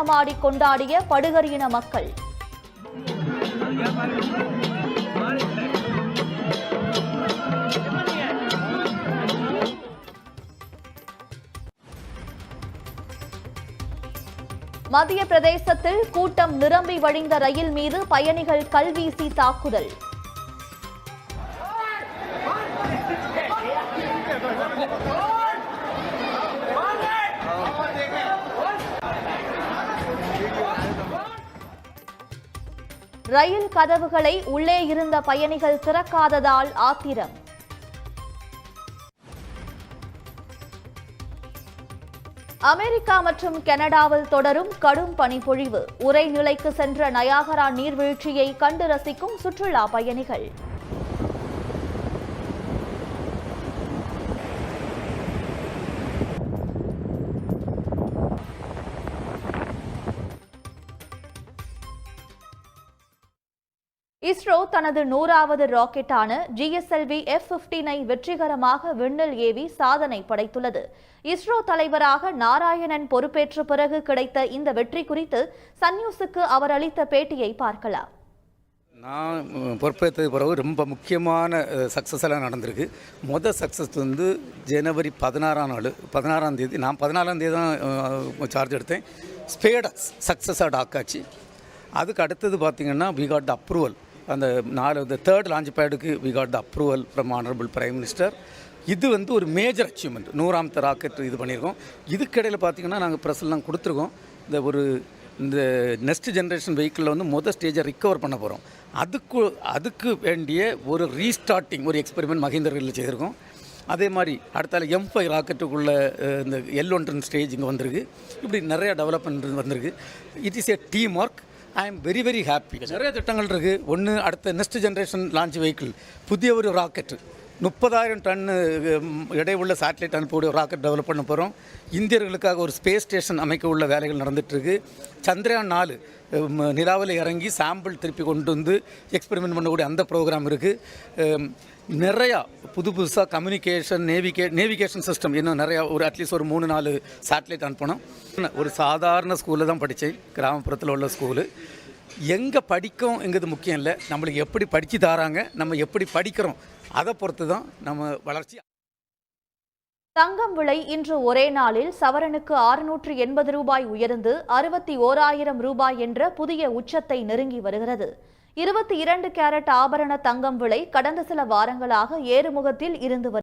நடனமாடி கொண்டாடிய படுகர் இன மக்கள். மத்திய பிரதேசத்தில் கூட்டம் நிரம்பி வழிந்த ரயில் மீது பயணிகள் கல்வீசி தாக்குதல். ரயில் கதவுகளை உள்ளே இருந்த பயணிகள் திறக்காததால் ஆத்திரம். அமெரிக்கா மற்றும் கனடாவில் தொடரும் கடும் பனிப்பொழிவு. உறைநிலைக்கு சென்ற நயாகரா நீர்வீழ்ச்சியை கண்டு ரசிக்கும் சுற்றுலா பயணிகள். இஸ்ரோ தனது 100வது ராக்கெட்டான GSLV F-15 வெற்றிகரமாக விண்ணில் ஏவி சாதனை படைத்துள்ளது. இஸ்ரோ தலைவராக நாராயணன் பொறுப்பேற்ற பிறகு கிடைத்த இந்த வெற்றி குறித்து சன் நியூஸுக்கு அவர் அளித்த பேட்டியை பார்க்கலாம். நான் பொறுப்பேற்ற பிறகு ரொம்ப முக்கியமான சக்ஸஸ் எல்லாம் நடந்திருக்கு. மொதல் சக்ஸஸ் வந்து ஜனவரி 16ஆம் தேதி நான் 14ஆம் தேதி தான் சார்ஜ் எடுத்தேன். ஸ்பேடஸ் சக்ஸஸாக டாக்காச்சு. அதுக்கு அடுத்தது பார்த்திங்கன்னா வி காட் த அப்ரூவல். அந்த தேர்ட் லான்ச் பேடுக்கு we got the approval from honourable prime minister. இது வந்து ஒரு மேஜர் அச்சீவ்மெண்ட். 100ஆம் ராக்கெட் இது பண்ணியிருக்கோம். இதுக்கிடையில் பார்த்திங்கன்னா நாங்கள் ப்ரெஸ்லாம் கொடுத்துருக்கோம். இந்த நெக்ஸ்ட் ஜென்ரேஷன் வெஹிக்கிளில் வந்து மொதல் ஸ்டேஜை ரிக்கவர் பண்ண போகிறோம். அதுக்கு வேண்டிய ஒரு ரீஸ்டார்டிங் ஒரு எக்ஸ்பெரிமெண்ட் மஹிந்தரில் செய்திருக்கோம். அதே மாதிரி அடுத்தால M5 ராக்கெட்டுக்குள்ளே இந்த L1 ஸ்டேஜ் இங்கே வந்திருக்கு. இப்படி நிறையா டெவலப்மெண்ட் வந்திருக்கு. It is a team work. I am very very happy. நிறைய திட்டங்கள் இருக்குது. ஒன்று, அடுத்த நெக்ஸ்ட் ஜென்ரேஷன் லான்ச் வெஹிக்கிள் புதிய ஒரு ராக்கெட்டு 30,000 டன் எடை உள்ள சேட்டலைட் அனுப்பக்கூடிய ராக்கெட் டெவலப் பண்ண போகிறோம். இந்தியர்களுக்காக ஒரு ஸ்பேஸ் ஸ்டேஷன் அமைக்க உள்ள வேலைகள் நடந்துகிட்ருக்கு. சந்திரயான் 4 நிலாவில் இறங்கி சாம்பிள் திருப்பி கொண்டு வந்து எக்ஸ்பெரிமெண்ட் பண்ணக்கூடிய அந்த ப்ரோக்ராம் இருக்குது. நிறையா புதுசாக கம்யூனிகேஷன் நேவிகேஷன் சிஸ்டம் இன்னும் நிறையா அட்லீஸ்ட் ஒரு 3-4 சேட்டலைட் அனுப்பணும். ஒரு சாதாரண ஸ்கூலில் தான் படித்தேன், கிராமப்புறத்தில் உள்ள ஸ்கூலு. எங்கே படிக்கோங்கிறது முக்கியம் இல்லை, நம்மளுக்கு எப்படி படித்து தராங்க, நம்ம எப்படி படிக்கிறோம், அதை பொறுத்து தான் நம்ம வளர்ச்சி. தங்கம் விலை இன்று ஒரே நாளில் சவரனுக்கு 680 ரூபாய் உயர்ந்து 61,000 ரூபாய் என்ற புதிய உச்சத்தை நெருங்கி வருகிறது. 22 கேரட் ஆபரண தங்கம் விலை கடந்த சில வாரங்களாக ஏறுமுகத்தில் இருந்து வருகிறது.